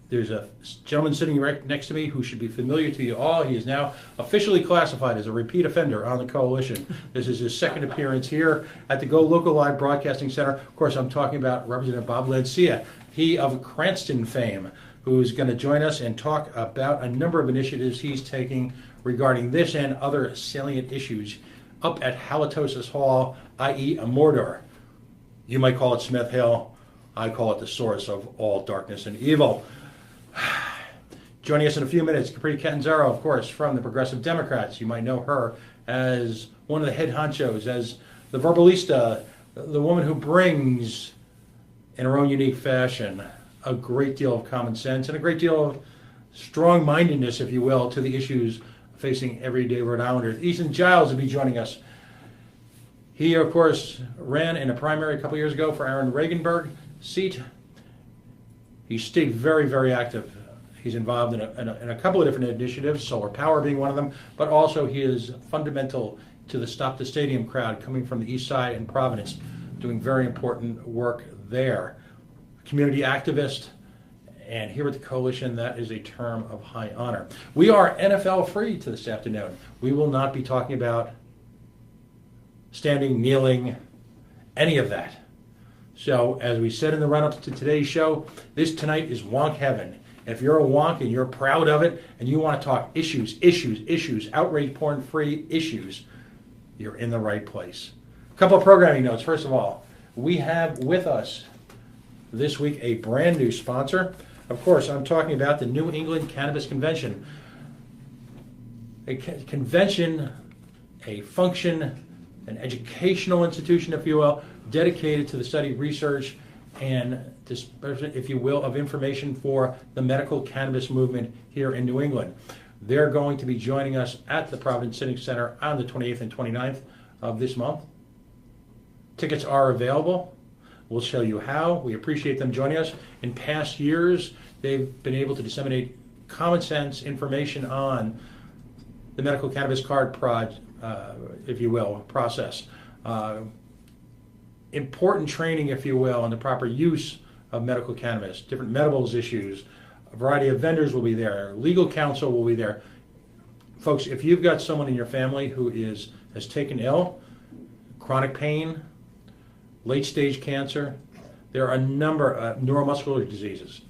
There's a gentleman sitting right next to me who should be familiar to you all. He is now officially classified as a repeat offender on the coalition. This is his second appearance here at the Go Local Live Broadcasting Center. Of course, I'm talking about Representative Bob Lancia, he of Cranston fame, who's going to join us and talk about a number of initiatives he's taking regarding this and other salient issues up at Halitosis Hall, i.e. a Mordor. You might call it Smith Hill. I call it the source of all darkness and evil. Joining us in a few minutes, Capri Catanzaro, of course, from the Progressive Democrats. You might know her as one of the head honchos, as the verbalista, the woman who brings, in her own unique fashion, a great deal of common sense and a great deal of strong-mindedness, if you will, to the issues facing everyday Rhode Islanders. Ethan Giles will be joining us. He, of course, ran in a primary a couple years ago for Aaron Regenberg seat. He stayed very, very active. He's involved in a couple of different initiatives, solar power being one of them, but also he is fundamental to the Stop the Stadium crowd coming from the east side and Providence, doing very important work there. Community activist, and here at the coalition, that is a term of high honor. We are NFL free to this afternoon. We will not be talking about standing, kneeling, any of that. So, as we said in the run-up to today's show, this tonight is wonk heaven. If you're a wonk and you're proud of it and you want to talk issues, outrage porn-free issues, you're in the right place. A couple of programming notes. First of all, we have with us this week a brand new sponsor. Of course, I'm talking about the New England Cannabis Convention. A convention, a function, an educational institution, if you will, dedicated to the study, research, and dispersion, if you will, of information for the medical cannabis movement here in New England. They're going to be joining us at the Providence Civic Center on the 28th and 29th of this month. Tickets are available. We'll show you how. We appreciate them joining us. In past years, they've been able to disseminate common sense information on the medical cannabis card if you will, process. Important training, if you will, on the proper use of medical cannabis, different medibles issues. A variety of vendors will be there. Legal counsel will be there. Folks, if you've got someone in your family who has taken ill, chronic pain, late-stage cancer, there are a number of neuromuscular diseases.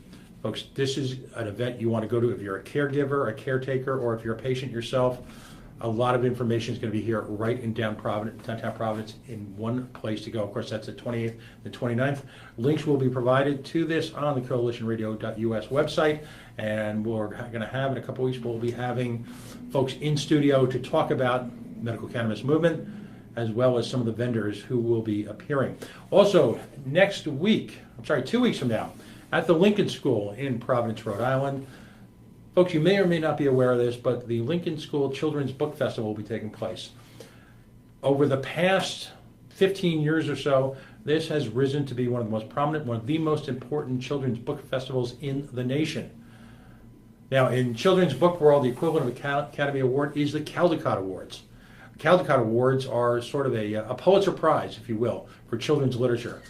Folks, this is an event you want to go to if you're a caregiver, a caretaker, or if you're a patient yourself. A lot of information is going to be here right in downtown Providence in one place to go. Of course, that's the 28th and 29th. Links will be provided to this on the coalitionradio.us website. And we're going to have, in a couple weeks, we'll be having folks in studio to talk about medical cannabis movement, as well as some of the vendors who will be appearing. Also, next week, 2 weeks from now, at the Lincoln School in Providence, Rhode Island. Folks, you may or may not be aware of this, but the Lincoln School Children's Book Festival will be taking place. Over the past 15 years or so, this has risen to be one of the most prominent, one of the most important children's book festivals in the nation. Now, in children's book world, the equivalent of an Academy Award is the Caldecott Awards. Caldecott Awards are sort of a Pulitzer Prize, if you will, for children's literature.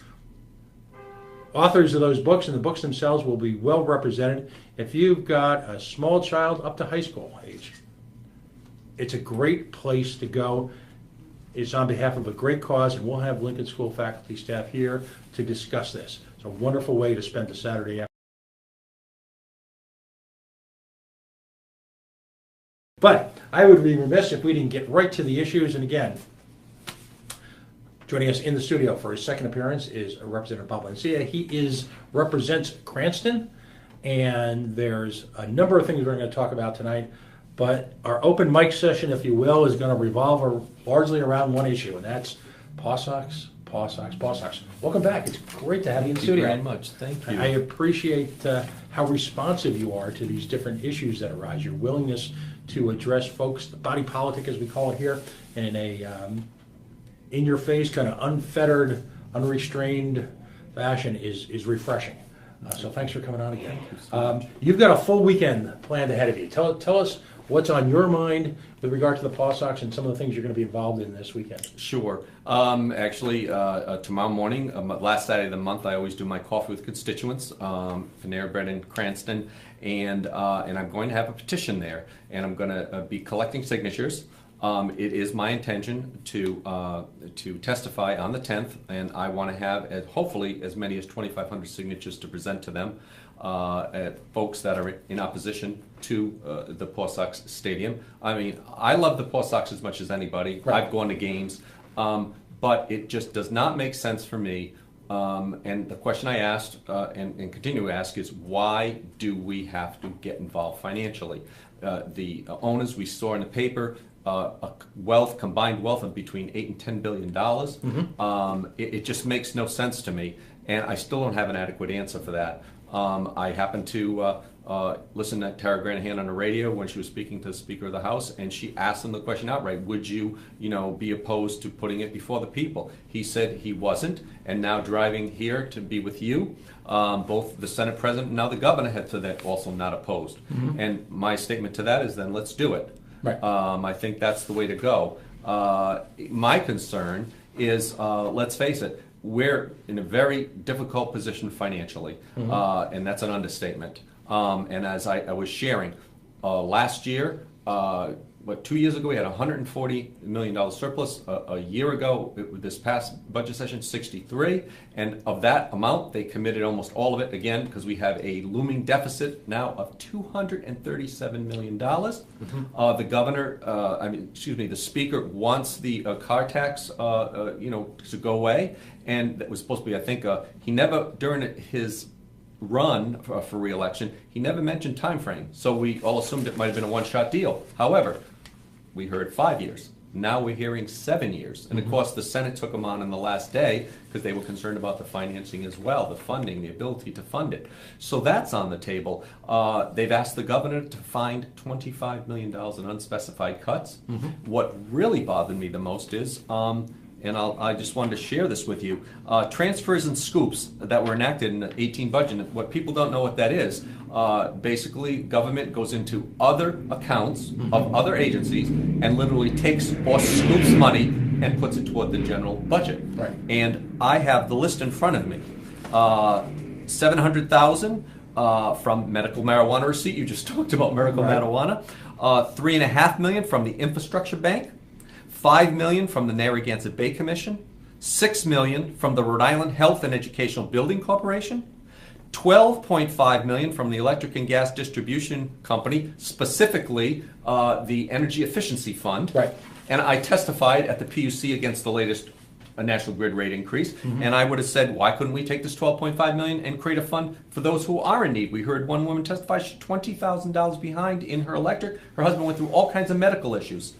Authors of those books and the books themselves will be well represented. If you've got a small child up to high school age, it's a great place to go. It's on behalf of a great cause, and we'll have Lincoln School faculty staff here to discuss this. It's a wonderful way to spend the Saturday afternoon. But I would be remiss if we didn't get right to the issues. And again, joining us in the studio for his second appearance is Representative Bob Lancia. He represents Cranston, and there's a number of things we're going to talk about tonight. But our open mic session, if you will, is going to revolve largely around one issue, and that's Pawtucket. Welcome back. It's great to have you in the studio. Thank you very much. Thank you. I appreciate how responsive you are to these different issues that arise. Your willingness to address folks, the body politic, as we call it here, in a in-your-face, kind of unfettered, unrestrained fashion is refreshing. So thanks for coming on again. You've got a full weekend planned ahead of you. Tell us what's on your mind with regard to the Paw Sox and some of the things you're going to be involved in this weekend. Sure. Actually, tomorrow morning, last Saturday of the month, I always do my coffee with constituents, Panera Bread in Cranston, and I'm going to have a petition there, and I'm going to be collecting signatures. It is my intention to testify on the 10th, and I want to have hopefully as many as 2,500 signatures to present to them, folks that are in opposition to the Paw Sox Stadium. I mean, I love the Paw Sox as much as anybody. Right. I've gone to games, but it just does not make sense for me. And the question I asked and continue to ask is, why do we have to get involved financially? The owners we saw in the paper, a combined wealth of between $8 and $10 billion. Mm-hmm. It just makes no sense to me, and I still don't have an adequate answer for that. I happened to listen to Tara Granahan on the radio when she was speaking to the Speaker of the House, and she asked him the question outright: would you, be opposed to putting it before the people? He said he wasn't, and now driving here to be with you, both the Senate President and now the Governor had said that also not opposed. Mm-hmm. And my statement to that is, then let's do it. Right. I think that's the way to go. My concern is, let's face it, we're in a very difficult position financially, mm-hmm. And that's an understatement. And as I was sharing, last year, 2 years ago, we had a $140 million surplus. A year ago, this past budget session, 63. And of that amount, they committed almost all of it, again, because we have a looming deficit now of $237 million. Mm-hmm. The governor, the Speaker wants the car tax, to go away. And that was supposed to be, I think, he never, during his run for re-election, he never mentioned time frame. So we all assumed it might have been a one-shot deal. However, we heard 5 years. Now we're hearing 7 years. And of course, the Senate took them on the last day because they were concerned about the financing as well, the funding, the ability to fund it. So that's on the table. They've asked the governor to find $25 million in unspecified cuts. Mm-hmm. What really bothered me the most is, and I just wanted to share this with you, transfers and scoops that were enacted in the 18 budget. What people don't know what that is, basically government goes into other accounts of other agencies and literally takes or scoops money and puts it toward the general budget. Right. And I have the list in front of me. $700,000 from medical marijuana receipt. You just talked about medical marijuana. $3.5 million from the infrastructure bank. $5 million from the Narragansett Bay Commission, $6 million from the Rhode Island Health and Educational Building Corporation, $12.5 million from the Electric and Gas Distribution Company, specifically the Energy Efficiency Fund. Right. And I testified at the PUC against the latest National Grid rate increase, and I would have said, why couldn't we take this $12.5 million and create a fund for those who are in need? We heard one woman testify she's $20,000 behind in her electric. Her husband went through all kinds of medical issues.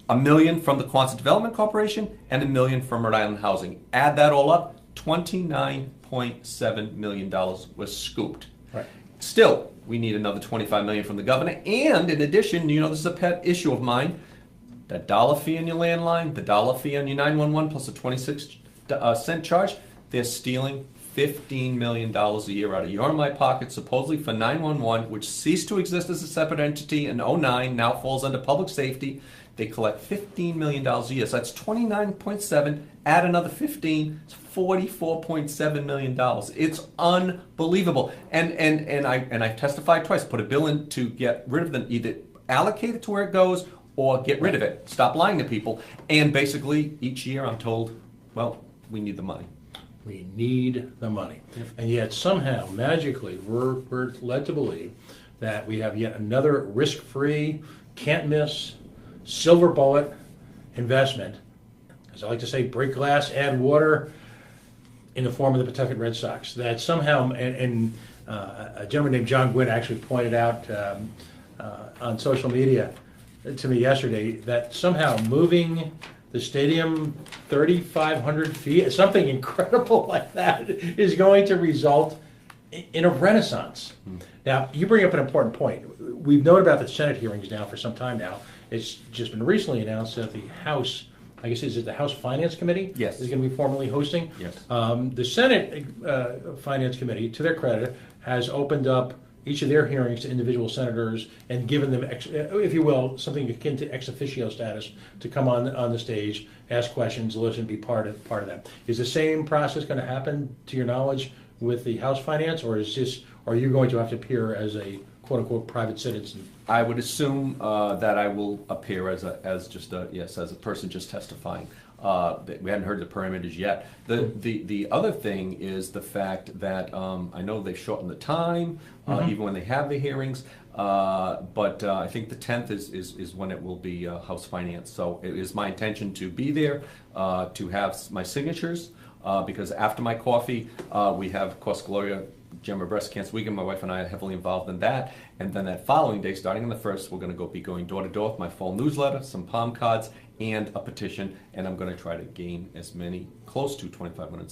$1 million from the Quonset Development Corporation and $1 million from Rhode Island Housing. Add that all up, $29.7 million was scooped. Right. Still, we need another $25 million from the governor. And in addition, this is a pet issue of mine, that dollar fee on your landline, the dollar fee on your 911 plus a 26-cent charge, they're stealing $15 million a year out of your and my pocket, supposedly for 911, which ceased to exist as a separate entity in 2009, now falls under public safety. They collect $15 million a year. So that's 29.7. Add another 15. It's $44.7 million. It's unbelievable. And I testified twice. Put a bill in to get rid of them. Either allocate it to where it goes or get rid of it. Stop lying to people. And basically, each year I'm told, well, we need the money. We need the money. And yet somehow, magically, we're led to believe that we have yet another risk-free, can't-miss, silver bullet investment, as I like to say, break glass, add water, in the form of the Pawtucket Red Sox. That somehow, and a gentleman named John Gwynn actually pointed out on social media to me yesterday that somehow moving the stadium 3,500 feet, something incredible like that, is going to result in a renaissance. Now, you bring up an important point. We've known about the Senate hearings now for some time now. It's just been recently announced that the House, I guess, is it the House Finance Committee? Yes. Is going to be formally hosting? Yes. The Senate Finance Committee, to their credit, has opened up each of their hearings to individual senators and given them, if you will, something akin to ex officio status to come on the stage, ask questions, listen, be part of that. Is the same process going to happen, to your knowledge, with the House Finance, or are you going to have to appear as a quote unquote private citizen? I would assume that I will appear as a person just testifying. We hadn't heard the parameters yet. The other thing is the fact that I know they've shortened the time, even when they have the hearings. But I think the 10th is when it will be House Finance. So it is my intention to be there, to have my signatures, because after my coffee, we have, of course, Gloria Gemma Breast Cancer Weekend. My wife and I are heavily involved in that. And then that following day, starting on the 1st, we're going to be going door to door with my full newsletter, some palm cards, and a petition. And I'm going to try to gain as many, close to 25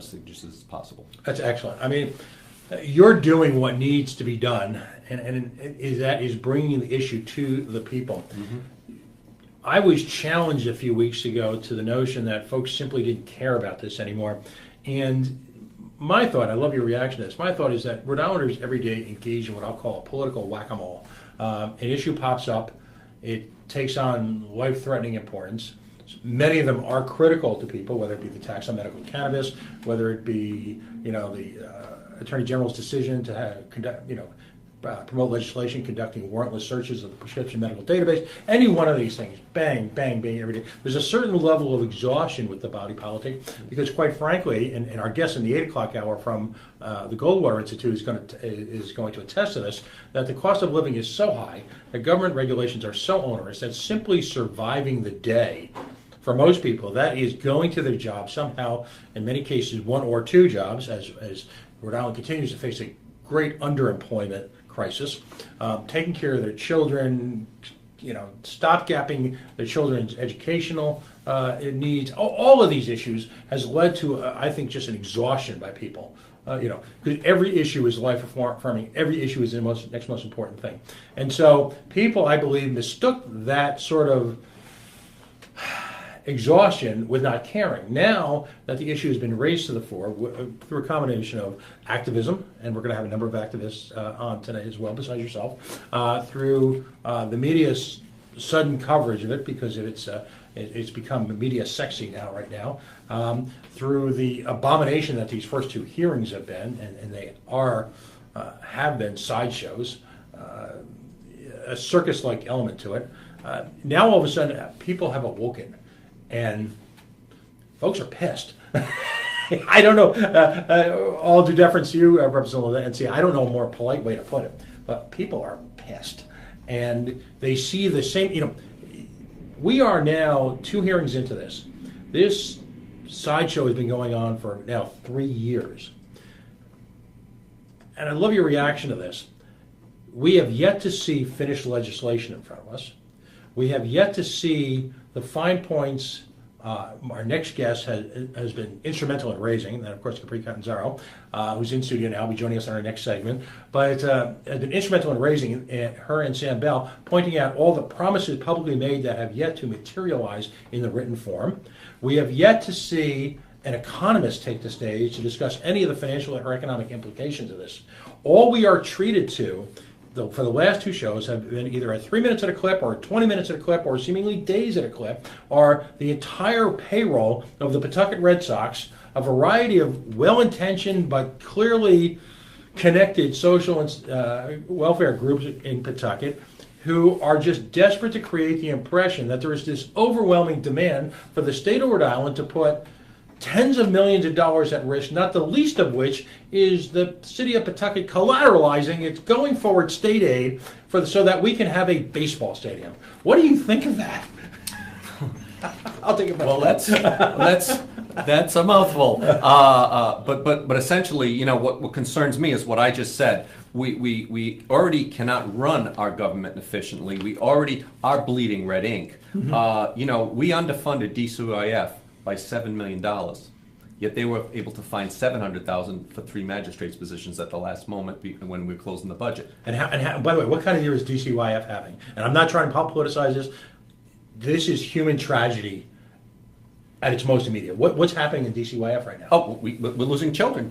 signatures as possible. That's excellent. I mean, you're doing what needs to be done, and is bringing the issue to the people. I was challenged a few weeks ago to the notion that folks simply didn't care about this anymore. And my thought, I love your reaction to this, my thought is that Rhode Islanders every day engage in what I'll call a political whack-a-mole. An issue pops up, it takes on life-threatening importance. Many of them are critical to people, whether it be the tax on medical cannabis, whether it be the Attorney General's decision to promote legislation conducting warrantless searches of the prescription medical database. Any one of these things, bang, bang, bang, every day. There's a certain level of exhaustion with the body politic because, quite frankly, and our guest in the 8 o'clock hour from the Goldwater Institute is going to attest to this, that the cost of living is so high, that government regulations are so onerous that simply surviving the day for most people, that is going to their job somehow, in many cases, one or two jobs, as Rhode Island continues to face a great underemployment crisis, taking care of their children, stopgapping their children's educational needs. All of these issues has led to, I think, just an exhaustion by people. Because every issue is life affirming. Every issue is the next most important thing. And so people, I believe, mistook that sort of exhaustion with not caring. Now that the issue has been raised to the fore through a combination of activism, and we're going to have a number of activists on today as well, besides yourself, through the media's sudden coverage of it, because it's become media sexy right now, through the abomination that these first two hearings have been, and they have been sideshows, a circus-like element to it. Now all of a sudden people have awoken. And folks are pissed. I don't know. All due deference to you, Representative NC, I don't know a more polite way to put it. But people are pissed. And they see the same, we are now 2 hearings into this. This sideshow has been going on for now 3 years. And I love your reaction to this. We have yet to see finished legislation in front of us. We have yet to see the fine points our next guest has been instrumental in raising, and of course Capri Catanzaro, who's in studio now, will be joining us on our next segment, but has been instrumental in raising, her and Sam Bell, pointing out all the promises publicly made that have yet to materialize in the written form. We have yet to see an economist take the stage to discuss any of the financial or economic implications of this. All we are treated to for the last 2 shows have been either at 3 minutes at a clip or 20 minutes at a clip or seemingly days at a clip, are the entire payroll of the Pawtucket Red Sox, a variety of well-intentioned but clearly connected social and welfare groups in Pawtucket who are just desperate to create the impression that there is this overwhelming demand for the state of Rhode Island to put tens of millions of dollars at risk, not the least of which is the city of Pawtucket collateralizing its going forward state aid so that we can have a baseball stadium. What do you think of that? I'll take it back. Well, that's a mouthful. But essentially, what concerns me is what I just said. We already cannot run our government efficiently. We already are bleeding red ink. Mm-hmm. We underfunded DCIF by $7 million. Yet they were able to find $700,000 for 3 magistrates positions at the last moment when we were closing the budget. And by the way, what kind of year is DCYF having? And I'm not trying to politicize this. This is human tragedy at its most immediate. What's happening in DCYF right now? Oh, we're losing children.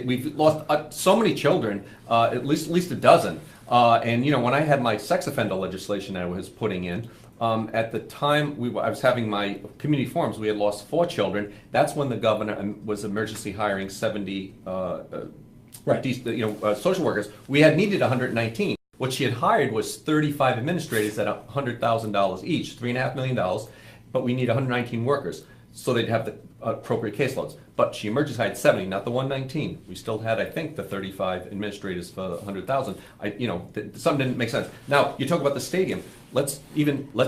We've lost so many children, at least a dozen. And when I had my sex offender legislation I was putting in, at the time I was having my community forums, we had lost 4 children. That's when the governor was emergency hiring 70 social workers. We had needed 119. What she had hired was 35 administrators at $100,000 each, $3.5 million, but we need 119 workers, so they'd have the appropriate caseloads. But she emergency hired 70, not the 119. We still had, I think, the 35 administrators for 100,000. Something didn't make sense. Now, you talk about the stadium. Let's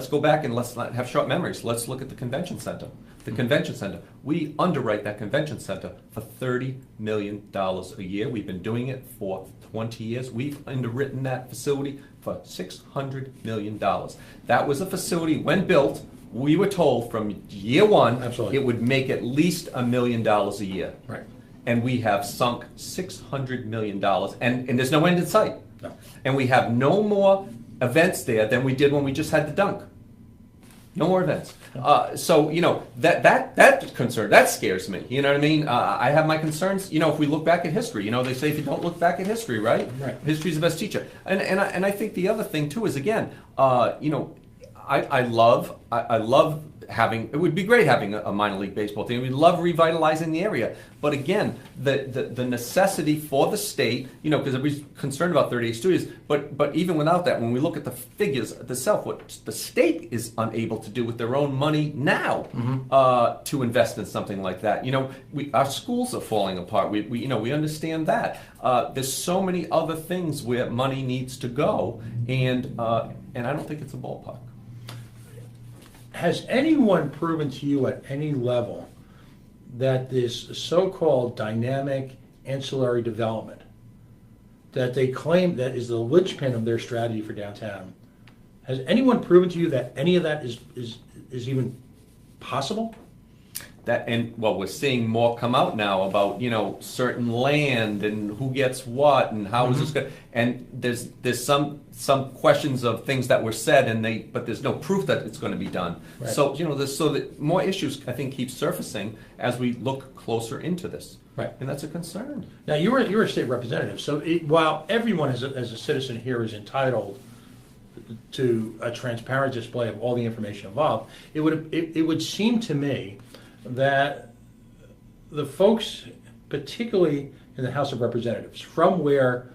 go back and let's not have short memories. Let's look at the convention center. The convention center. We underwrite that convention center for $30 million a year. We've been doing it for 20 years. We've underwritten that facility for $600 million. That was a facility, when built, we were told from year one, Absolutely. It would make at least $1 million a year. Right. And we have sunk $600 million, and there's no end in sight. No. And we have no more events there than we did when we just had the dunk. No more events. So that concern, that scares me. You know what I mean? I have my concerns. If we look back at history, they say if you don't look back at history, right? History's the best teacher. And I think the other thing too is, again, I love having. It would be great having a minor league baseball team. We love revitalizing the area. But again, the necessity for the state, because everybody's concerned about 38 studios. But even without that, when we look at the figures itself, what the state is unable to do with their own money now to invest in something like that. Our schools are falling apart. We understand that. There's so many other things where money needs to go, and I don't think it's a ballpark. Has anyone proven to you at any level that this so-called dynamic ancillary development that they claim that is the linchpin of their strategy for downtown, has anyone proven to you that any of that is even possible? We're seeing more come out now about certain land and who gets what and how is this good. And there's some questions of things that were said, but there's no proof that it's going to be done. Right. So that more issues I think keep surfacing as we look closer into this. Right. And that's a concern. Now you're a state representative, so while everyone as a citizen here is entitled to a transparent display of all the information involved, it would seem to me that the folks, particularly in the House of Representatives, from where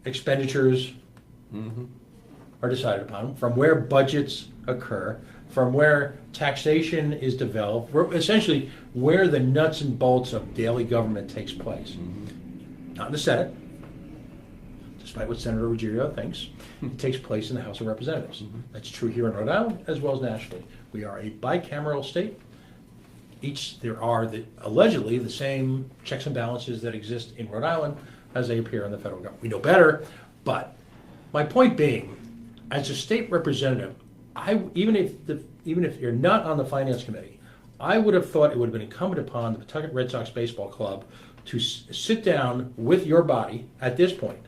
expenditures are decided upon, from where budgets occur, from where taxation is developed, essentially where the nuts and bolts of daily government takes place. Not in the Senate, despite what Senator Ruggiero thinks. It takes place in the House of Representatives. That's true here in Rhode Island as well as nationally. We are a bicameral state. There are allegedly the same checks and balances that exist in Rhode Island as they appear in the federal government. We know better, but my point being, as a state representative, even if you're not on the finance committee, I would have thought it would have been incumbent upon the Pawtucket Red Sox Baseball Club to sit down with your body at this point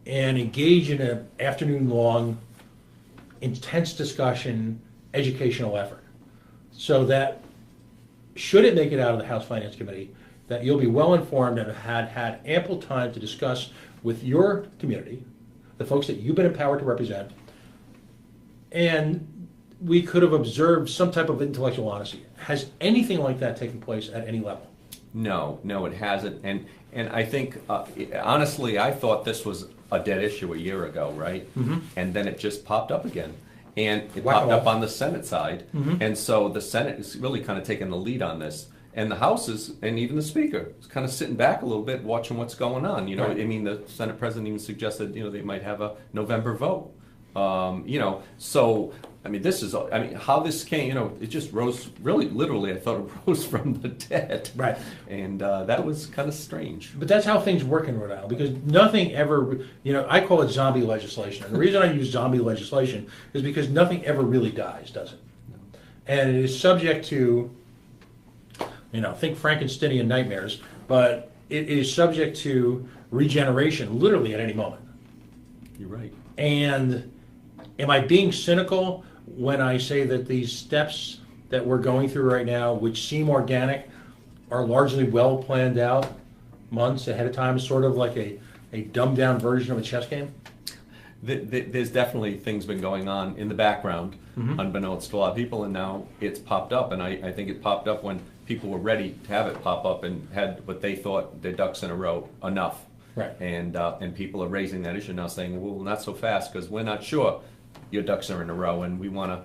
and engage in an afternoon-long, intense discussion, educational effort. So that, should it make it out of the House Finance Committee, that you'll be well informed and have had ample time to discuss with your community, the folks that you've been empowered to represent, and we could have observed some type of intellectual honesty. Has anything like that taken place at any level? No, it hasn't. And I think, honestly, I thought this was a dead issue a year ago, right? And then it just popped up again. And it popped up on the Senate side. And so the Senate is really kind of taking the lead on this. And the House is, and even the Speaker, is kind of sitting back a little bit, watching what's going on. Right. I mean, the Senate President even suggested, they might have a November vote. So, I mean, how this came, it just rose, really, literally, I thought it rose from the dead. Right. And that was kind of strange. But that's how things work in Rhode Island, because nothing ever, I call it zombie legislation. And the reason I use zombie legislation is because nothing ever really dies, does it? No. And it is subject to, think Frankensteinian nightmares, but it is subject to regeneration literally at any moment. You're right. And am I being cynical when I say that these steps that we're going through right now, which seem organic, are largely well planned out months ahead of time, sort of like a dumbed down version of a chess game? There's definitely things been going on in the background, unbeknownst to a lot of people, and now it's popped up. And I think it popped up when people were ready to have it pop up and had what they thought their ducks in a row enough. Right. And people are raising that issue now, saying, well, not so fast, because we're not sure your ducks are in a row, and we want to,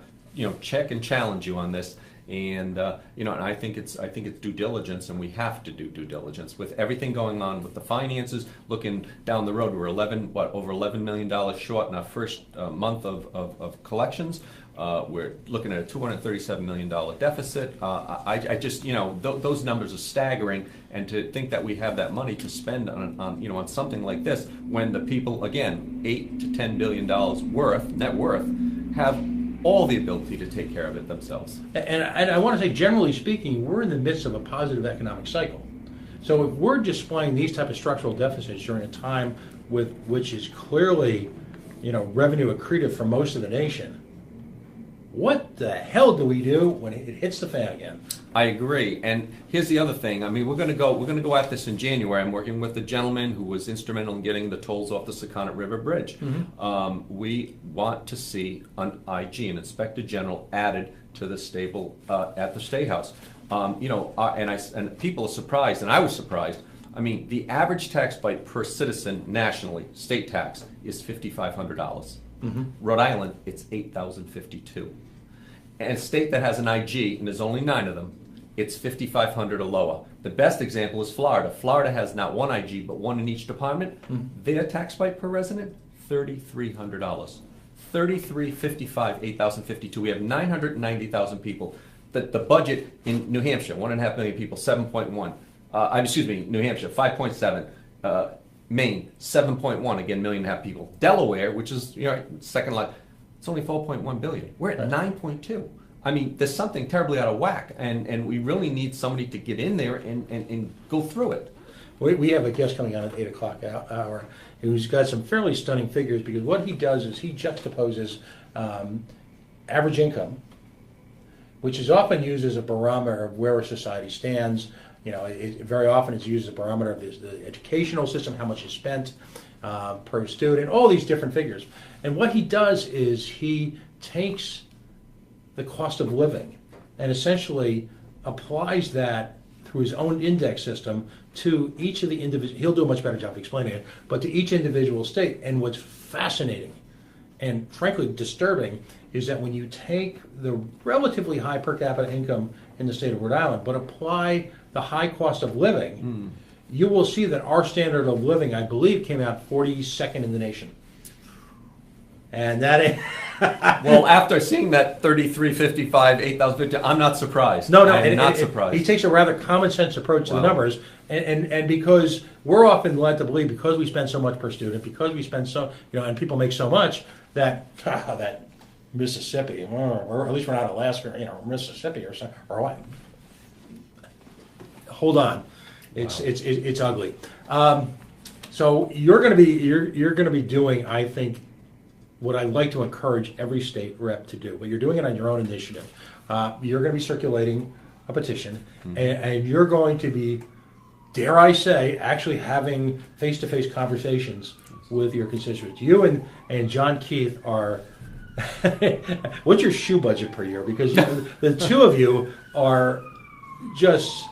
check and challenge you on this. And and I think it's due diligence, and we have to do due diligence with everything going on with the finances. Looking down the road, we're over $11 million short in our first month of collections. We're looking at a $237 million deficit. I just those numbers are staggering, and to think that we have that money to spend on something like this, when the people, again, $8 to $10 billion net worth, have all the ability to take care of it themselves. And I want to say, generally speaking, we're in the midst of a positive economic cycle. So if we're displaying these type of structural deficits during a time which is clearly, revenue accretive for most of the nation, what the hell do we do when it hits the fan again? I agree, and here's the other thing. I mean, we're going to go at this in January. I'm working with the gentleman who was instrumental in getting the tolls off the Secundit River Bridge. We want to see an IG, an Inspector General, added to the stable at the State House. And people are surprised, and I was surprised. I mean, the average tax bite per citizen nationally, state tax, is $5,500. Rhode Island, it's $8,052. And a state that has an IG, and there's only 9 of them, it's $5,500 or lower. The best example is Florida. Florida has not one IG, but one in each department. Their tax bite per resident, $3,300. $3,355, $8,052. We have 990,000 people. The budget in New Hampshire, 1.5 million people, 7.1. New Hampshire, 5.7. Maine, 7.1, again, 1.5 million people. Delaware, which is second line, it's only 4.1 billion. We're at 9.2. I mean, there's something terribly out of whack, and we really need somebody to get in there and go through it. We have a guest coming on at 8 o'clock hour who's got some fairly stunning figures, because what he does is he juxtaposes average income, which is often used as a barometer of where a society stands. Very often it's used as a barometer of the educational system, how much is spent per student, all these different figures. And what he does is he takes the cost of living and essentially applies that through his own index system to each of the individual. He'll do a much better job of explaining it, but to each individual state. And what's fascinating and frankly disturbing is that when you take the relatively high per capita income in the state of Rhode Island, but apply the high cost of living, you will see that our standard of living, I believe, came out 42nd in the nation. And that is... Well, after seeing that 3,355, 8,050, I'm not surprised. No, I'm not surprised. He takes a rather common sense approach to the numbers, and because we're often led to believe, because we spend so much per student, because we spend so, and people make so much, that Mississippi, or at least we're not Alaska, Mississippi or something, or what? Hold on, it's ugly. So you're going to be doing, I think, what I'd like to encourage every state rep to do, but you're doing it on your own initiative. You're going to be circulating a petition, and you're going to be, dare I say, actually having face-to-face conversations with your constituents. You and John Keith are. What's your shoe budget per year? Because the two of you are just.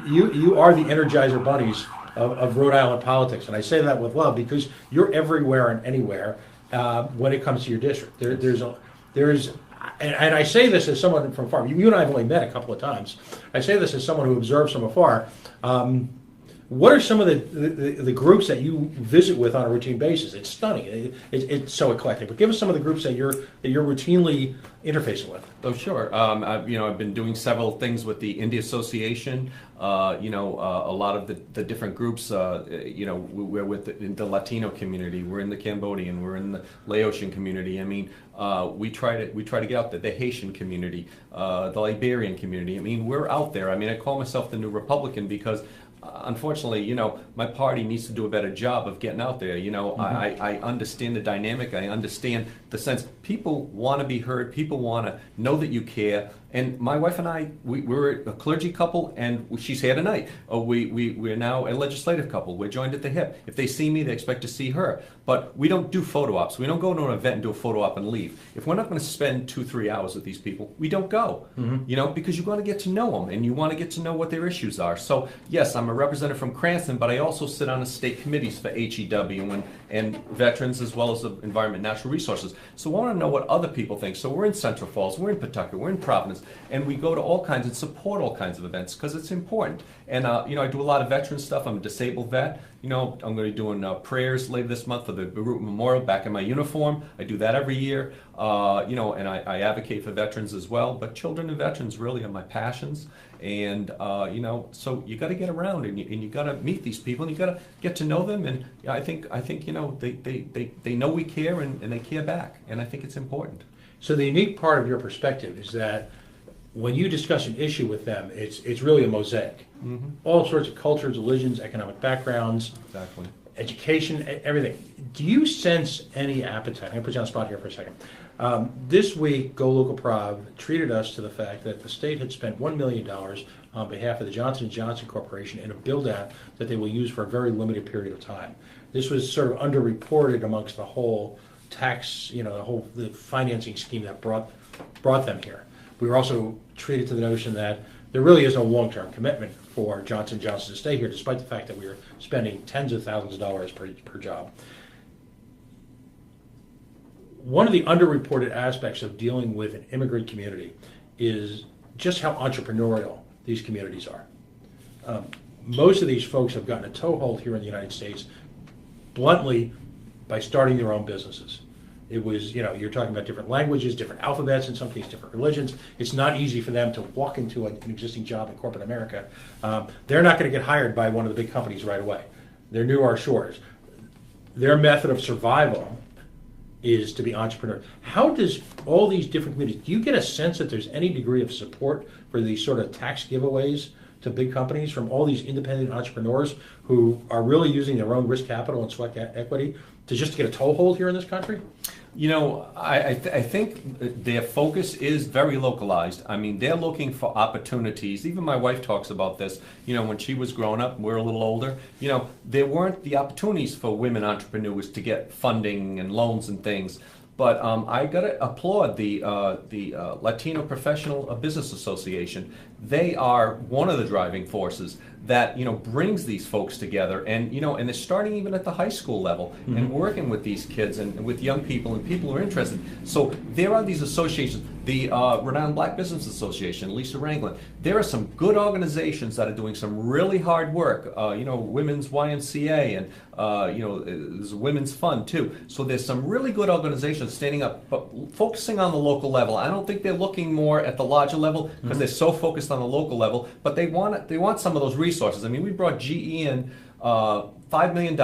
You are the Energizer bunnies of Rhode Island politics, and I say that with love because you're everywhere and anywhere when it comes to your district. There's, and I say this as someone from far. You and I have only met a couple of times. I say this as someone who observes from afar. What are some of the groups that you visit with on a routine basis? It's stunning. It's so eclectic. But give us some of the groups that you're routinely interfacing with. Oh, sure. I've been doing several things with the India Association. A lot of the different groups. We're in the Latino community. We're in the Cambodian. We're in the Laotian community. I mean, we try to get out there. The Haitian community, the Liberian community. I mean, we're out there. I mean, I call myself the new Republican because. Unfortunately, my party needs to do a better job of getting out there. I understand the dynamic. I understand the sense. People want to be heard. People want to know that you care. And my wife and I, we're a clergy couple, and she's here tonight. We're now a legislative couple. We're joined at the hip. If they see me, they expect to see her. But we don't do photo ops. We don't go to an event and do a photo op and leave. If we're not going to spend 2-3 hours with these people, we don't go. Because you want to get to know them, and you want to get to know what their issues are. So yes, I'm a representative from Cranston, but I also sit on the state committees for HEW and veterans, as well as the Environment and Natural Resources. So I want to know what other people think. So we're in Central Falls, we're in Pawtucket, we're in Providence, and we go to all kinds and support all kinds of events because it's important. And I do a lot of veteran stuff. I'm a disabled vet. I'm going to be doing prayers later this month for the Beirut Memorial back in my uniform. I do that every year. And I advocate for veterans as well. But children and veterans really are my passions. And so you got to get around and you got to meet these people and you got to get to know them. And I think they know we care and they care back. And I think it's important. So the unique part of your perspective is that when you discuss an issue with them, it's really a mosaic. All sorts of cultures, religions, economic backgrounds, Exactly. education, everything. Do you sense any appetite? I'm going to put you on the spot here for a second. This week, Go Local Prov treated us to the fact that the state had spent $1 million on behalf of the Johnson & Johnson Corporation in a build-out that they will use for a very limited period of time. This was sort of underreported amongst the whole tax, the financing scheme that brought them here. We were also treated to the notion that there really is no long-term commitment for Johnson & Johnson to stay here, despite the fact that we are spending tens of thousands of dollars per job. One of the underreported aspects of dealing with an immigrant community is just how entrepreneurial these communities are. Most of these folks have gotten a toehold here in the United States bluntly by starting their own businesses. It was, you're talking about different languages, different alphabets, in some cases different religions. It's not easy for them to walk into an existing job in corporate America. They're not going to get hired by one of the big companies right away. They're new to our shores. Their method of survival is to be entrepreneur. How does all these different communities, do you get a sense that there's any degree of support for these sort of tax giveaways to big companies from all these independent entrepreneurs who are really using their own risk capital and sweat equity to just get a toehold here in this country? I think their focus is very localized. I mean, they're looking for opportunities. Even my wife talks about this. When she was growing up, we're a little older, there weren't the opportunities for women entrepreneurs to get funding and loans and things. But I got to applaud the Latino Professional Business Association. They are one of the driving forces that brings these folks together, and and they're starting even at the high school level and working with these kids and with young people and people who are interested. So there are these associations. The Rhode Black Business Association, Lisa Ranglin. There are some good organizations that are doing some really hard work. Women's YMCA and there's a Women's Fund too. So there's some really good organizations standing up, but focusing on the local level. I don't think they're looking more at the larger level because they're so focused on the local level. But they want some of those resources. I mean, we brought GE in $5 million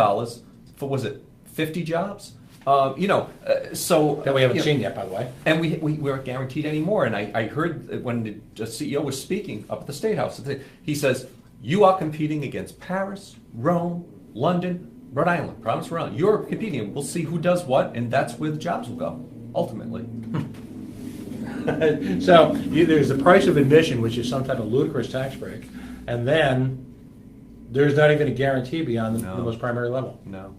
for, was it 50 jobs? So that we haven't seen yet, by the way. And we weren't guaranteed any more. And I heard when the CEO was speaking up at the State House, he says, "You are competing against Paris, Rome, London, Rhode Island, Providence, Rhode Island. You're competing. We'll see who does what, and that's where the jobs will go, ultimately." So there's the price of admission, which is some type of ludicrous tax break, and then there's not even a guarantee beyond the most primary level. No.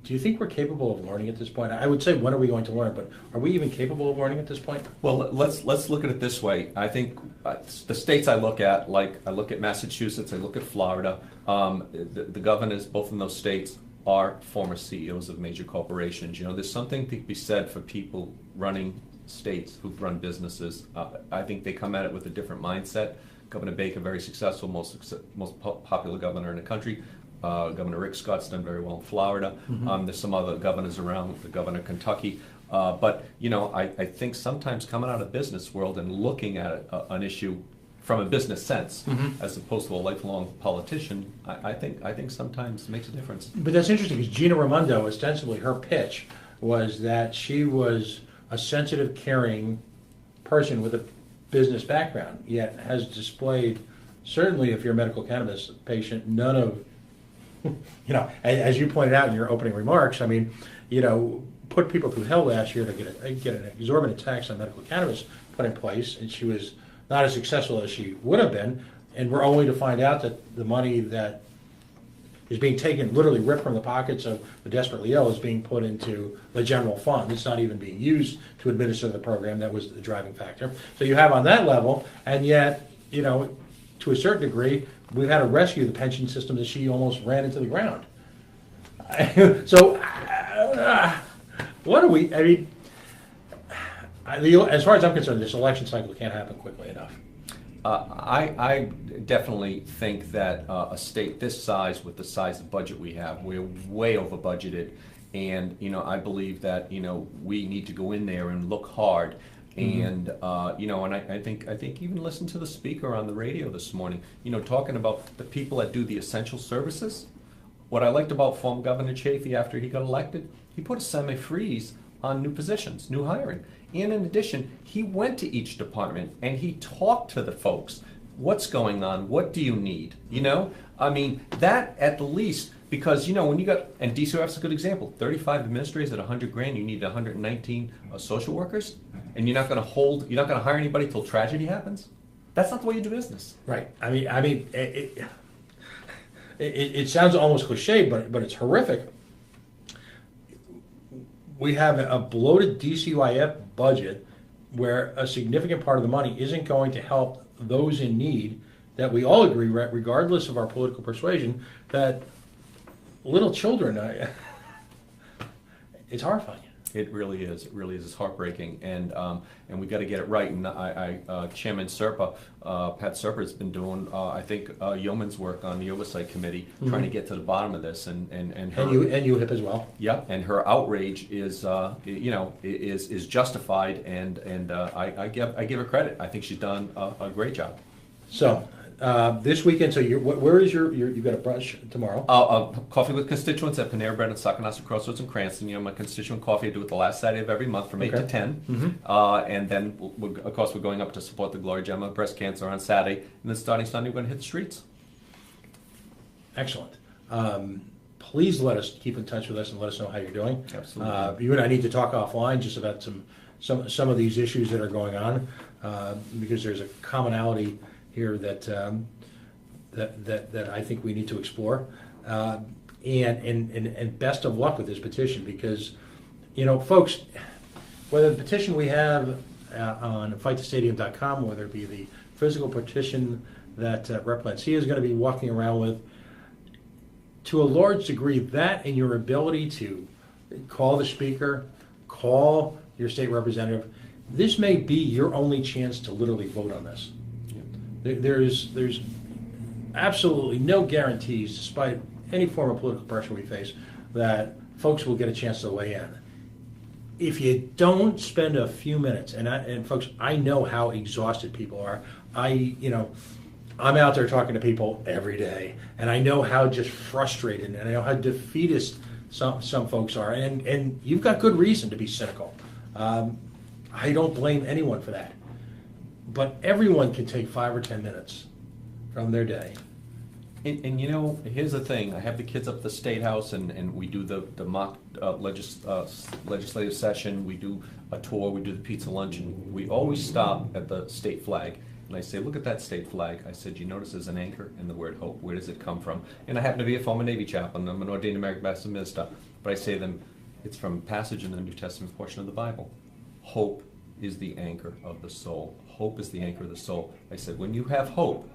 Do you think we're capable of learning at this point? I would say, when are we going to learn? But are we even capable of learning at this point? Well, let's look at it this way. I think the states I look at, like I look at Massachusetts, I look at Florida. The governors, both in those states, are former CEOs of major corporations. There's something to be said for people running states who've run businesses. I think they come at it with a different mindset. Governor Baker, very successful, most popular governor in the country. Governor Rick Scott's done very well in Florida. There's some other governors around, the governor of Kentucky. But I think sometimes coming out of the business world and looking at an issue from a business sense, as opposed to a lifelong politician, I think sometimes makes a difference. But that's interesting because Gina Raimondo, ostensibly her pitch was that she was a sensitive, caring person with a business background, yet has displayed, certainly if you're a medical cannabis patient, none of, as you pointed out in your opening remarks, I mean, put people through hell last year to get an exorbitant tax on medical cannabis put in place, and she was not as successful as she would have been, and we're only to find out that the money that is being taken, literally ripped from the pockets of the desperately ill, is being put into the general fund. It's not even being used to administer the program. That was the driving factor. So you have on that level, and yet, you know, to a certain degree, we've had to rescue the pension system that she almost ran into the ground. So, what do we, I mean, as far as I'm concerned, this election cycle can't happen quickly enough. I definitely think that a state this size, with the size of budget we have, we're way over budgeted, and you know, I believe that, you know, we need to go in there and look hard, and you know, and I think even listen to the speaker on the radio this morning, you know, talking about the people that do the essential services. What I liked about former Governor Chafee after he got elected, he put a semi-freeze on new positions, new hiring. And in addition, he went to each department and he talked to the folks. What's going on? What do you need? You know, I mean, that at the least, because, you know, when you got, and DCRF's a good example, 35 administrators at 100 grand, you need 119 social workers, and you're not going to hire anybody till tragedy happens? That's not the way you do business. Right. I mean, it sounds almost cliche, but it's horrific. We have a bloated DCYF budget where a significant part of the money isn't going to help those in need, that we all agree, regardless of our political persuasion, that little children, it's horrifying. It really is. It really is. It's heartbreaking, and we got to get it right. And Chairman Serpa, Pat Serpa, has been doing, I think, yeoman's work on the oversight committee, trying to get to the bottom of this. And you HIP as well. Yeah, and her outrage is, you know, is justified, and I give her credit. I think she's done a great job. So. This weekend, so where is you've got a brunch tomorrow? Coffee with constituents at Panera Bread and Sacanasa Crossroads in Cranston. You know, my constituent coffee, I do it the last Saturday of every month from 8 to 10. And then, of course, we're going up to support the Gloria Gemma breast cancer on Saturday. And then starting Sunday, we're going to hit the streets. Excellent. Please let us keep in touch with us and let us know how you're doing. Absolutely. You and I need to talk offline just about some of these issues that are going on, because there's a commonality here that I think we need to explore, and best of luck with this petition, because, you know, folks, whether the petition we have on fightthestadium.com, whether it be the physical petition that Rep. Lancia is going to be walking around with, to a large degree, that and your ability to call the speaker, call your state representative, this may be your only chance to literally vote on this. There's absolutely no guarantees, despite any form of political pressure we face, that folks will get a chance to weigh in. If you don't spend a few minutes, and folks, I know how exhausted people are. I'm out there talking to people every day, and I know how just frustrated and I know how defeatist some folks are, and you've got good reason to be cynical. I don't blame anyone for that. But everyone can take 5 or 10 minutes from their day. And you know, here's the thing. I have the kids up at the State House, and we do the mock legislative session. We do a tour. We do the pizza lunch, and we always stop at the state flag. And I say, look at that state flag. I said, you notice there's an anchor in the word hope. Where does it come from? And I happen to be a former Navy chaplain. I'm an ordained American Baptist minister. But I say to them, it's from a passage in the New Testament portion of the Bible. Hope is the anchor of the soul. Hope is the anchor of the soul. I said, when you have hope,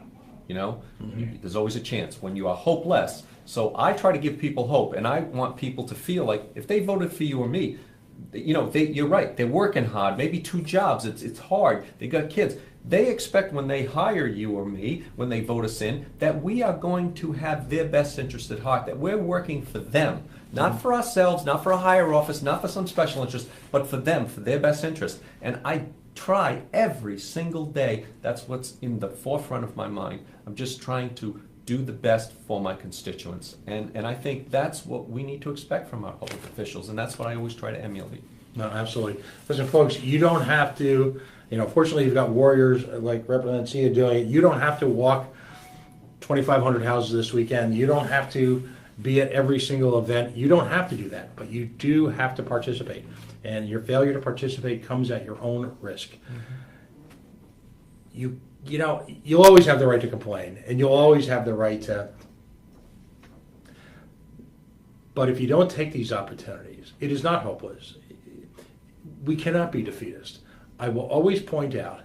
you know, there's always a chance. When you are hopeless, so I try to give people hope, and I want people to feel like if they voted for you or me, you know, you're right. They're working hard, maybe 2 jobs. It's hard. They got kids. They expect when they hire you or me, when they vote us in, that we are going to have their best interest at heart, that we're working for them, not for ourselves, not for a higher office, not for some special interest, but for them, for their best interest. And I try every single day. That's what's in the forefront of my mind. I'm just trying to do the best for my constituents. And I think that's what we need to expect from our public officials, and that's what I always try to emulate. No, absolutely. Listen, folks, you don't have to, you know, fortunately you've got warriors like Rep. Lancia doing it. You don't have to walk 2,500 houses this weekend. You don't have to, be at every single event. You don't have to do that, but you do have to participate. And your failure to participate comes at your own risk. You know, you'll always have the right to complain, and you'll always have the right to. But if you don't take these opportunities, it is not hopeless. We cannot be defeatist. I will always point out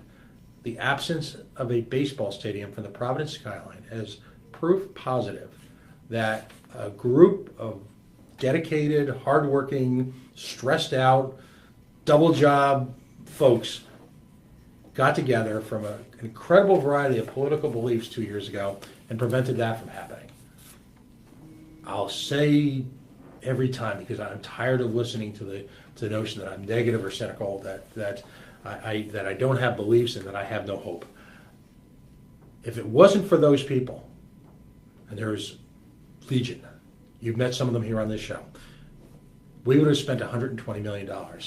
the absence of a baseball stadium from the Providence skyline as proof positive that a group of dedicated, hardworking, stressed out, double job folks got together from an incredible variety of political beliefs 2 years ago and prevented that from happening. I'll say every time, because I'm tired of listening to the notion that I'm negative or cynical, that I don't have beliefs and that I have no hope. If it wasn't for those people, and there's legion, you've met some of them here on this show, we would have spent $120 million. Well,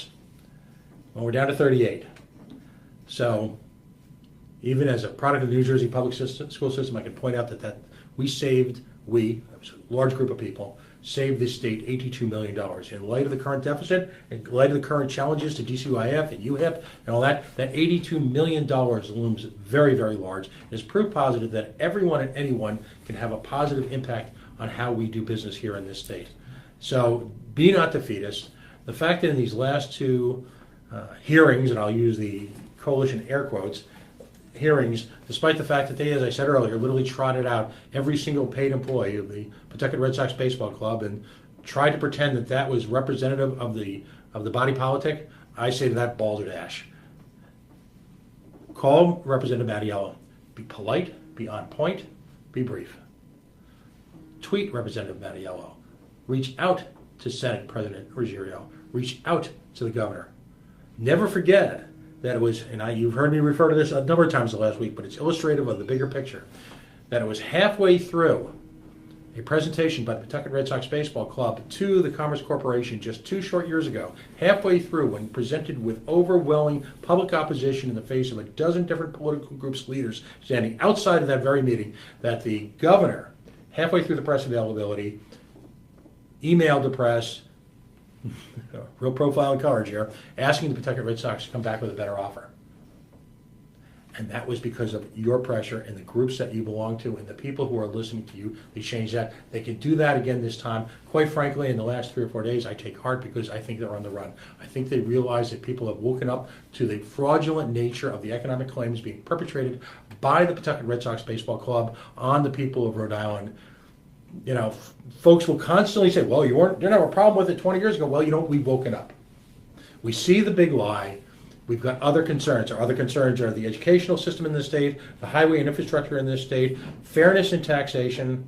we're down to 38. So even as a product of the New Jersey public school system, I can point out that that was a large group of people, saved this state $82 million. In light of the current deficit, in light of the current challenges to DCYF and UHIP and all that, that $82 million looms very, very large. It's proof positive that everyone and anyone can have a positive impact on how we do business here in this state. So be not defeatist. The fact that in these last two hearings, and I'll use the coalition air quotes, hearings, despite the fact that they, as I said earlier, literally trotted out every single paid employee of the Pawtucket Red Sox baseball club and tried to pretend that that was representative of the body politic, I say to that, balderdash. Call Representative Mattiello. Be polite, be on point, be brief. Tweet Representative Mattiello. Reach out to Senate President Ruggiero. Reach out to the governor. Never forget that it was, and you've heard me refer to this a number of times the last week, but it's illustrative of the bigger picture, that it was halfway through a presentation by the Pawtucket Red Sox Baseball Club to the Commerce Corporation just 2 short years ago, halfway through when presented with overwhelming public opposition in the face of a dozen different political groups' leaders standing outside of that very meeting, that the governor, halfway through the press availability, emailed the press, real profile and coverage here, asking the Pawtucket Red Sox to come back with a better offer. And that was because of your pressure and the groups that you belong to and the people who are listening to you. They changed that. They can do that again this time. Quite frankly, in the last 3 or 4 days, I take heart because I think they're on the run. I think they realize that people have woken up to the fraudulent nature of the economic claims being perpetrated by the Pawtucket Red Sox Baseball Club on the people of Rhode Island. You know, folks will constantly say, well, you didn't have a problem with it 20 years ago. Well, you know, we've woken up. We see the big lie. We've got other concerns. Our other concerns are the educational system in this state, the highway and infrastructure in this state, fairness in taxation,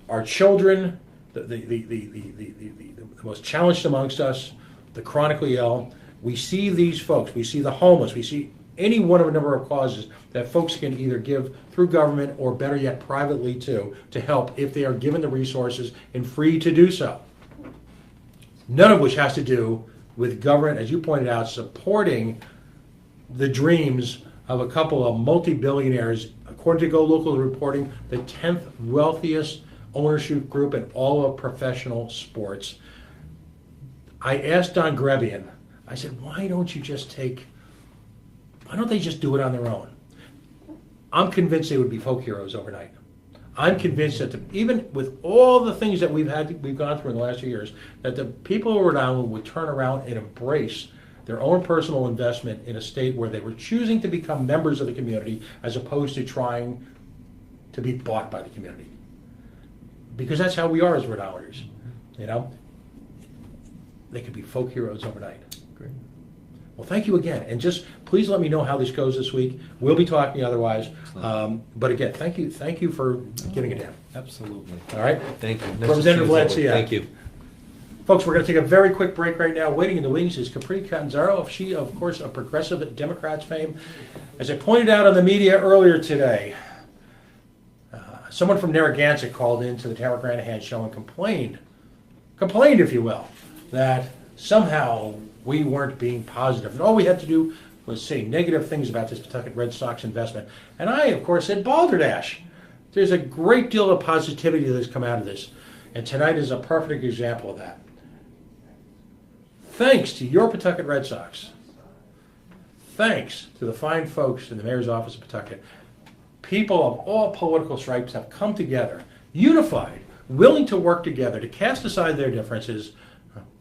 our children, the most challenged amongst us, the chronically ill. We see these folks. We see the homeless. We see any one of a number of causes that folks can either give through government or better yet privately to help if they are given the resources and free to do so. None of which has to do with government, as you pointed out, supporting the dreams of a couple of multi-billionaires, according to Go Local reporting, the 10th wealthiest ownership group in all of professional sports. I asked Don Grebian, I said, why don't they just do it on their own? I'm convinced they would be folk heroes overnight. I'm convinced that even with all the things that we've gone through in the last few years, that the people of Rhode Island would turn around and embrace their own personal investment in a state where they were choosing to become members of the community as opposed to trying to be bought by the community. Because that's how we are as Rhode Islanders. You know, they could be folk heroes overnight. Great. Well, thank you again, and just please let me know how this goes this week. We'll be talking otherwise, but again, thank you for getting it down. Absolutely. All right. Thank you. Representative Lancia. Thank you. Folks, we're going to take a very quick break right now. Waiting in the wings is Capri Catanzaro. She, of course, of Progressive Democrats fame. As I pointed out on the media earlier today, someone from Narragansett called into the Tower Granahan show and complained, if you will, that somehow we weren't being positive. And all we had to do was say negative things about this Pawtucket Red Sox investment. And I, of course, said balderdash. There's a great deal of positivity that has come out of this. And tonight is a perfect example of that. Thanks to your Pawtucket Red Sox, thanks to the fine folks in the mayor's office of Pawtucket, people of all political stripes have come together, unified, willing to work together to cast aside their differences,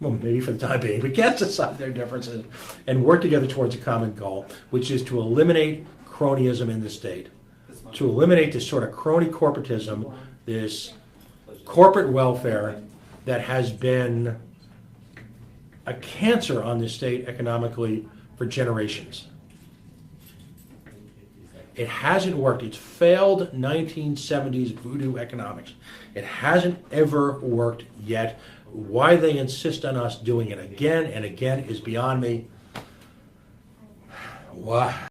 well, maybe for the time being, but cast aside their differences and work together towards a common goal, which is to eliminate cronyism in the state, to eliminate this sort of crony corporatism, this corporate welfare that has been a cancer on this state economically for generations. It hasn't worked. It's failed 1970s voodoo economics. It hasn't ever worked yet. Why they insist on us doing it again and again is beyond me. Why?